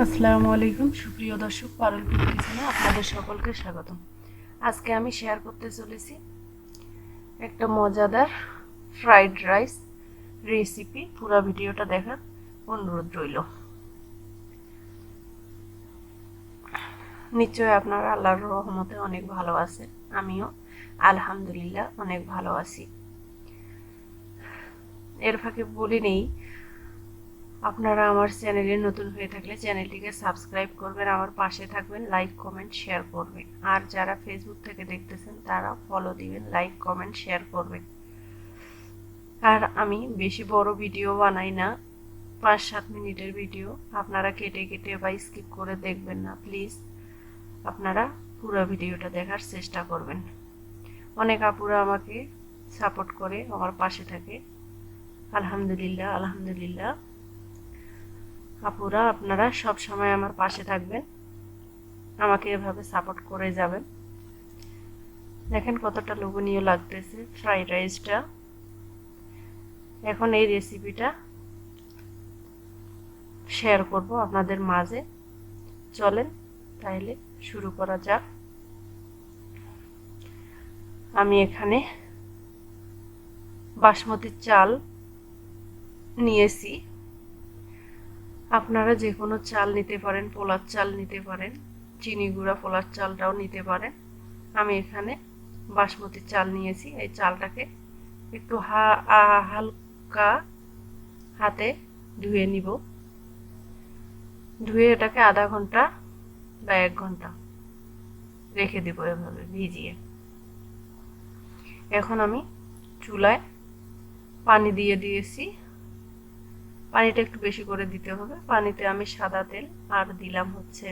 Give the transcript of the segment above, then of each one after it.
আসসালামু আলাইকুম সুপ্রিয় দর্শক, পারুল কুক কিচেনে আপনাদের সকলকে স্বাগতম। আজকে আমি শেয়ার করতে চলেছি একটা মজাদার ফ্রাইড রাইস রেসিপি। পুরো ভিডিওটা দেখার অনুরোধ রইল। নিশ্চয়ই আপনারা আল্লাহর রহমতে অনেক ভালো আছেন, আমিও আলহামদুলিল্লাহ অনেক ভালো আছি। এর ফাঁকে বলে নেই, আপনারা আমার চ্যানেলে নতুন হয়ে থাকলে চ্যানেলটিকে সাবস্ক্রাইব করবেন, আমার পাশে থাকবেন, লাইক কমেন্ট শেয়ার করবেন। আর যারা ফেসবুক থেকে দেখতেছেন তারা ফলো দিবেন, লাইক কমেন্ট শেয়ার করবেন। আর আমি বেশি বড় ভিডিও বানাই না, 5-7 মিনিটের ভিডিও। আপনারা কেটে কেটে বা স্কিপ করে দেখবেন না প্লিজ, আপনারা পুরো ভিডিওটা দেখার চেষ্টা করবেন। অনেক আপুরা আমাকে সাপোর্ট করে, আমার পাশে থাকে, আলহামদুলিল্লাহ আলহামদুলিল্লাহ। আপুরা আপনারা সব সময় আমার পাশে থাকবেন, আমাকে এভাবে সাপোর্ট করে যাবেন। দেখেন কতটা লোভনীয় লাগতেছে ফ্রাইড রাইসটা। এখন এই রেসিপিটা শেয়ার করব আপনাদের মাঝে। চলেন তাইলে শুরু করা যাক। আমি এখানে বাসমতি চাল নিয়েছি। আপনারা যে কোনো চাল নিতে পারেন, পোলার চাল নিতে পারেন, চিনি গুঁড়া পোলার চালটাও নিতে পারেন। আমি এখানে বাসমতি চাল নিয়েছি। এই চালটাকে একটু হালকা হাতে ধুয়ে নিব। ধুয়ে এটাকে আধা ঘন্টা বা 1 ঘন্টা রেখে দিব এভাবে ভিজিয়ে। এখন আমি চুলায় পানি দিয়ে দিয়েছি। পানিটা একটু বেশি করে দিতে হবে। পানিতে আমি সাদা তেল আর দিলাম হচ্ছে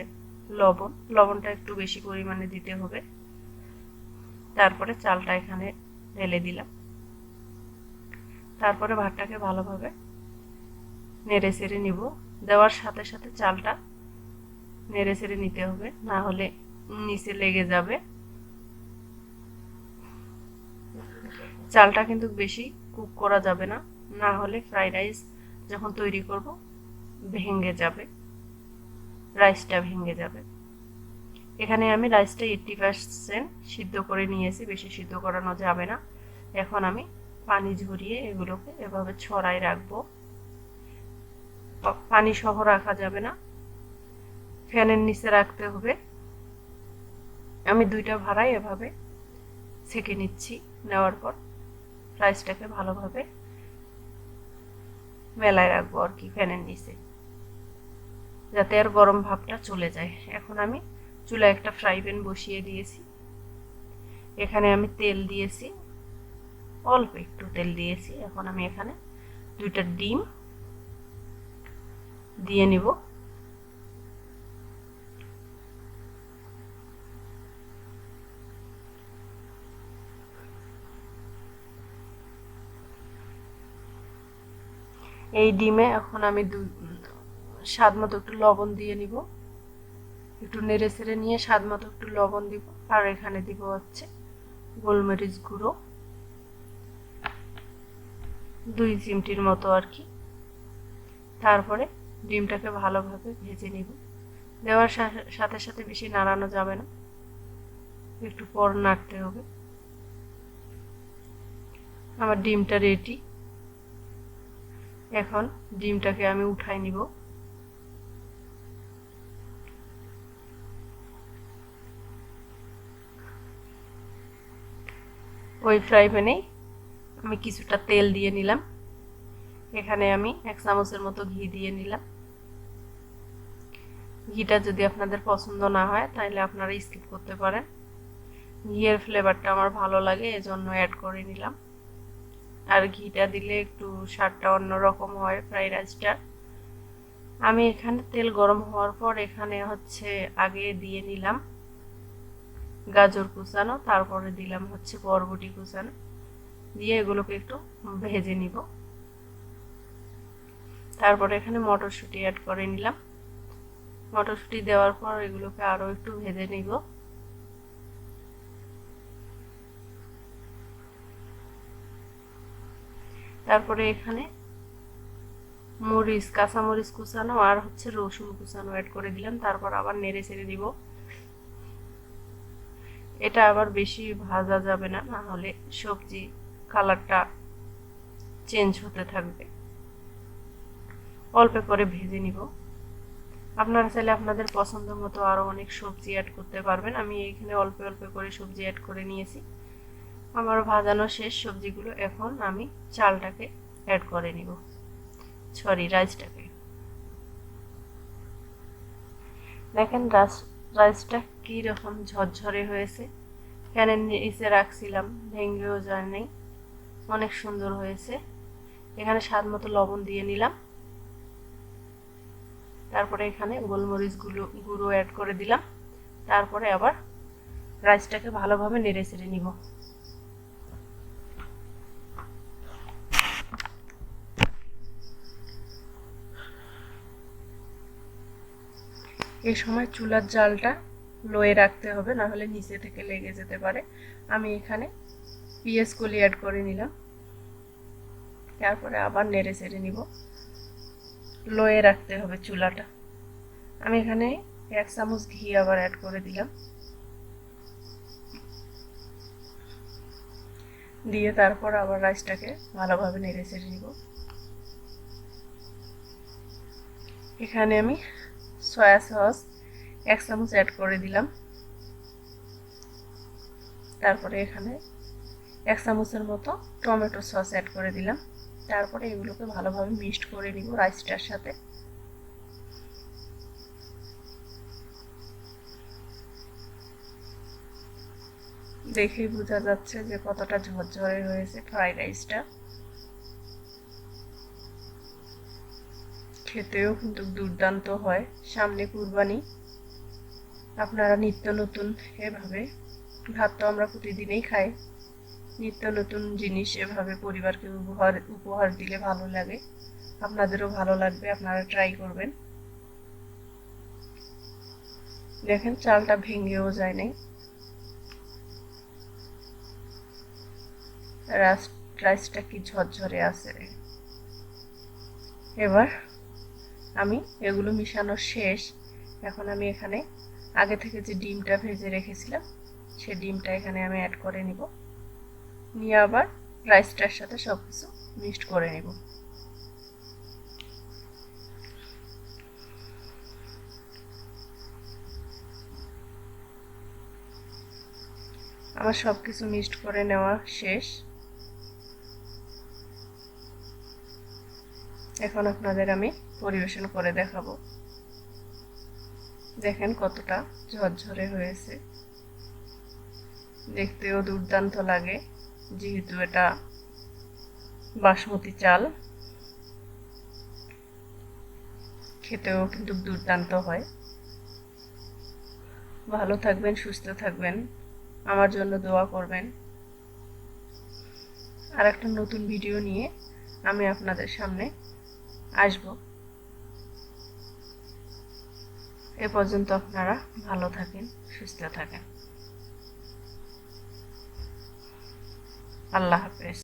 লবণ। লবণটা একটু বেশি পরিমাণে দিতে হবে। তারপরে চালটা এখানে ঢেলে দিলাম। তারপরে ভাতটাকে ভালোভাবে নেড়ে চেড়ে নিব। দেওয়ার সাথে সাথে চালটা নেড়ে চেড়ে নিতে হবে, না হলে নিচে লেগে যাবে। চালটা কিন্তু বেশি কুক করা যাবে না, না হলে ফ্রাইড রাইস যখন তৈরি করব ভেঙে যাবে, রাইসটা ভেঙে যাবে। এখানে আমি রাইসটা 80% সিদ্ধ করে নিয়েছি, বেশি সিদ্ধ করানো যাবে না। এখন আমি পানি ঝরিয়ে এগুলোকে এভাবে ছড়াই রাখবো। পানি সহ রাখা যাবে না, ফ্যানের নিচে রাখতে হবে। আমি 2টা ভাড়াই এভাবে ছেঁকে নিচ্ছি। নেওয়ার পর রাইসটাকে ভালোভাবে মেলায় রাখবো আর কি, ফ্যানের নিচে, যাতে আর গরম ভাবটা চলে যায়। এখন আমি চুলায় একটা ফ্রাই প্যান বসিয়ে দিয়েছি। এখানে আমি তেল দিয়েছি, অল্প একটু তেল দিয়েছি। এখন আমি এখানে 2টা ডিম দিয়ে নিব। এই ডিমে এখন আমি স্বাদ মতো একটু লবণ দিয়ে নিব। একটু নেড়ে চেড়ে নিয়ে স্বাদ মতো একটু লবণ দিব। আর এখানে দিব হচ্ছে গোলমরিচ গুঁড়ো 2 চিমটির মতো আর কি। তারপরে ডিমটাকে ভালোভাবে ভেজে নিব। দেওয়ার সাথে সাথে বেশি নাড়ানো যাবে না, একটু পর নাড়তে হবে। আমার ডিমটা রেডি। এখন ডিমটাকে আমি উঠাই নিব। ওই ফ্রাই প্যানেই আমি কিছুটা তেল দিয়ে নিলাম। এখানে আমি 1 চামচের মতো ঘি দিয়ে নিলাম। ঘিটা যদি আপনাদের পছন্দ না হয় তাহলে আপনারা স্কিপ করতে পারেন। ঘিয়ের ফ্লেভারটা আমার ভালো লাগে, এজন্য অ্যাড করে নিলাম। আর ঘিটা দিলে একটু স্বাদটা অন্যরকম হয় ফ্রাইড রাইসটা। আমি এখানে তেল গরম হওয়ার পর এখানে হচ্ছে আগে দিয়ে নিলাম গাজর কুচানো, তারপরে দিলাম হচ্ছে বরবটি কুচানো, দিয়ে এগুলোকে একটু ভেজে নিব। তারপরে এখানে মটরশুঁটি অ্যাড করে নিলাম। মটরশুঁটি দেওয়ার পর এগুলোকে আরও একটু ভেজে নিব। তারপরে এখানে মরিচ, কাঁচামরিচ কুচানো আর হচ্ছে রসুন কুচানো অ্যাড করে দিলাম। তারপর আবার নেড়ে চেড়ে দিব। এটা আবার বেশি ভাজা যাবে না, না হলে সবজি কালারটা চেঞ্জ হতে থাকবে। অল্প করে ভেজে নিব। আপনারা চাইলে আপনাদের পছন্দ মতো আরও অনেক সবজি অ্যাড করতে পারবেন। আমি এখানে অল্প অল্প করে সবজি অ্যাড করে নিয়েছি। আমার ভাজানো শেষ সবজিগুলো। এখন আমি চালটাকে অ্যাড করে নিব, রাইসটাকে। দেখেন রাইসটা কি রকম ঝরঝরে হয়েছে। ফ্যানের নিচে রাখছিলাম, ভেঙেও যায় নাই, অনেক সুন্দর হয়েছে। এখানে স্বাদ মতো লবণ দিয়ে নিলাম। তারপরে এখানে গোলমরিচ গুঁড়ো অ্যাড করে দিলাম। তারপরে আবার রাইসটাকে ভালোভাবে নেড়ে চেড়ে নিব। এই সময় চুলার জালটা লোয়ে রাখতে হবে, না হলে নিচে থেকে লেগে যেতে পারে। আমি এখানে পেঁয়াজ কলি অ্যাড করে নিলাম। তারপরে আবার নেড়ে চেড়ে নিব। লোয়ে রাখতে হবে চুলাটা। আমি এখানে 1 চামচ ঘি আবার অ্যাড করে দিলাম। দিয়ে তারপর আবার রাইসটাকে ভালোভাবে নেড়ে চেড়ে নিব। এখানে আমি সয়া সস 1 চামচ অ্যাড করে দিলাম। তারপরে এখানে 1 চামচের মতো টমেটো সস অ্যাড করে দিলাম। তারপরে এগুলোকে ভালোভাবে মিক্সড করে নিব রাইসটার সাথে। দেখেই বোঝা যাচ্ছে যে কতটা ঝরঝরে হয়েছে ফ্রাইড রাইসটা। খেতেও কিন্তু দুর্দান্ত হয়। সামনে কুরবানি, আপনারা নিত্য নতুন এভাবে, ভাত তো আমরা প্রতিদিনই খাই, নিত্য নতুন জিনিস এভাবে পরিবারকে উপহার দিলে ভালো লাগে। আপনাদেরও ভালো লাগবে, আপনারা ট্রাই করবেন। দেখেন চালটা ভেঙেও যায় নাই। রাইসটা কি ঝরঝরে আছে। এবার আমি এগুলো মিশানো শেষ। এখন আমি এখানে আগে থেকে যে ডিমটা ভেজে রেখেছিলাম সে ডিমটা এখানে আমি অ্যাড করে নিব। নিয়ে আবার রাইসটার সাথে সবকিছু মিক্সড করে নিব। আমার সবকিছু মিক্সড করে নেওয়া শেষ। এখন আপনাদের আমি পরিবেশন করে দেখাবো। দেখেন কতটা ঝরঝরে হয়েছে, দেখতেও দুর্দান্ত লাগে। যেহেতু এটা বাসমতি চাল, খেতেও কিন্তু দুর্দান্ত হয়। ভালো থাকবেন, সুস্থ থাকবেন, আমার জন্য দোয়া করবেন। আর একটা নতুন ভিডিও নিয়ে আমি আপনাদের সামনে আসব। এ পর্যন্ত আপনারা ভালো থাকেন, সুস্থ থাকেন। আল্লাহ হাফেজ।